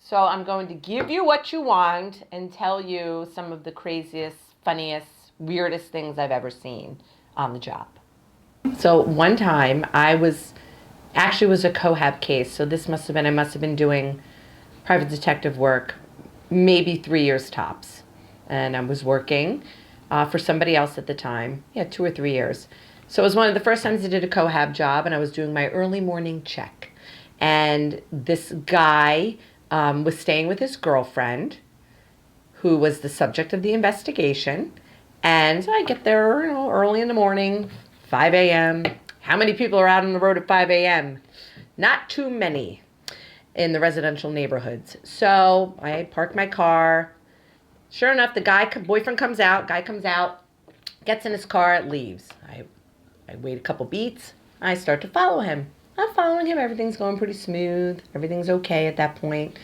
So I'm going to give you what you want and tell you some of the craziest, funniest, weirdest things I've ever seen on the job. So one time I was a Cohab case. So I must have been doing private detective work, maybe 3 years tops. And I was working for somebody else at the time. Yeah, 2 or 3 years. So it was one of the first times I did a Cohab job, and I was doing my early morning check. And this guy was staying with his girlfriend, who was the subject of the investigation. And so I get there, early in the morning, 5 a.m. How many people are out on the road at 5 a.m.? Not too many in the residential neighborhoods. So I park my car. Sure enough, boyfriend comes out, gets in his car, leaves. I wait a couple beats. I start to follow him. I'm following him. Everything's going pretty smooth. Everything's okay at that point.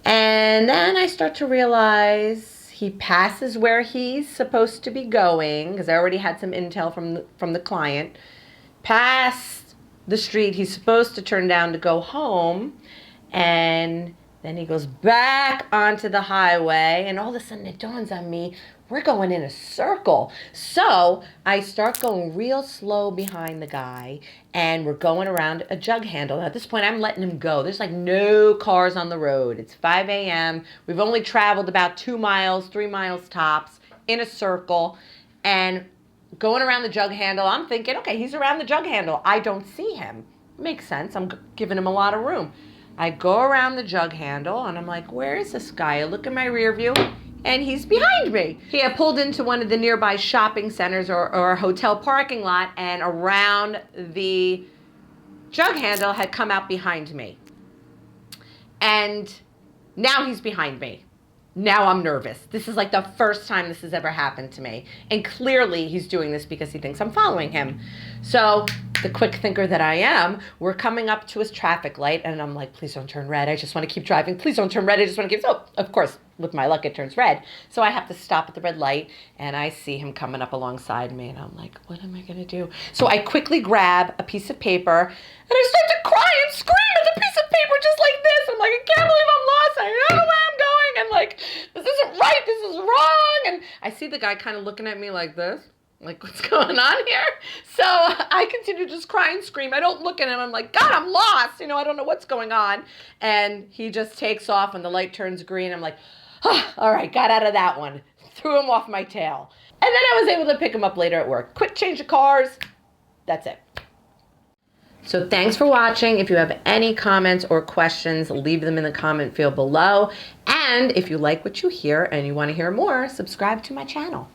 And then I start to realize he passes where he's supposed to be going, because I already had some intel from the client. Past the street he's supposed to turn down to go home, and then he goes back onto the highway, and all of a sudden it dawns on me, we're going in a circle. So I start going real slow behind the guy, and we're going around a jug handle. Now, at this point, I'm letting him go. There's like no cars on the road. It's 5 a.m. We've only traveled about 2 miles, 3 miles tops in a circle, and going around the jug handle. I'm thinking, okay, he's around the jug handle. I don't see him. Makes sense. I'm giving him a lot of room. I go around the jug handle, and I'm like, where is this guy? I look in my rear view, and he's behind me. He had pulled into one of the nearby shopping centers or a hotel parking lot, and around the jug handle had come out behind me. And now he's behind me. Now I'm nervous. This is like the first time this has ever happened to me. And clearly he's doing this because he thinks I'm following him. So the quick thinker that I am, we're coming up to his traffic light, and I'm like, please don't turn red. I just want to keep driving. Please don't turn red. I just want to keep... So, of course, with my luck, it turns red. So I have to stop at the red light, and I see him coming up alongside me, and I'm like, what am I going to do? So I quickly grab a piece of paper, and I start to cry and scream at the piece of paper just like this. I'm like, I can't believe I'm lost. I don't know where I'm going. And like, this isn't right. This is wrong. And I see the guy kind of looking at me like this. Like, what's going on here? So I continue to just cry and scream. I don't look at him. I'm like, God, I'm lost. I don't know what's going on. And he just takes off when the light turns green. I'm like, oh, all right, got out of that one. Threw him off my tail. And then I was able to pick him up later at work. Quick change of cars. That's it. So thanks for watching. If you have any comments or questions, leave them in the comment field below. And if you like what you hear and you want to hear more, subscribe to my channel.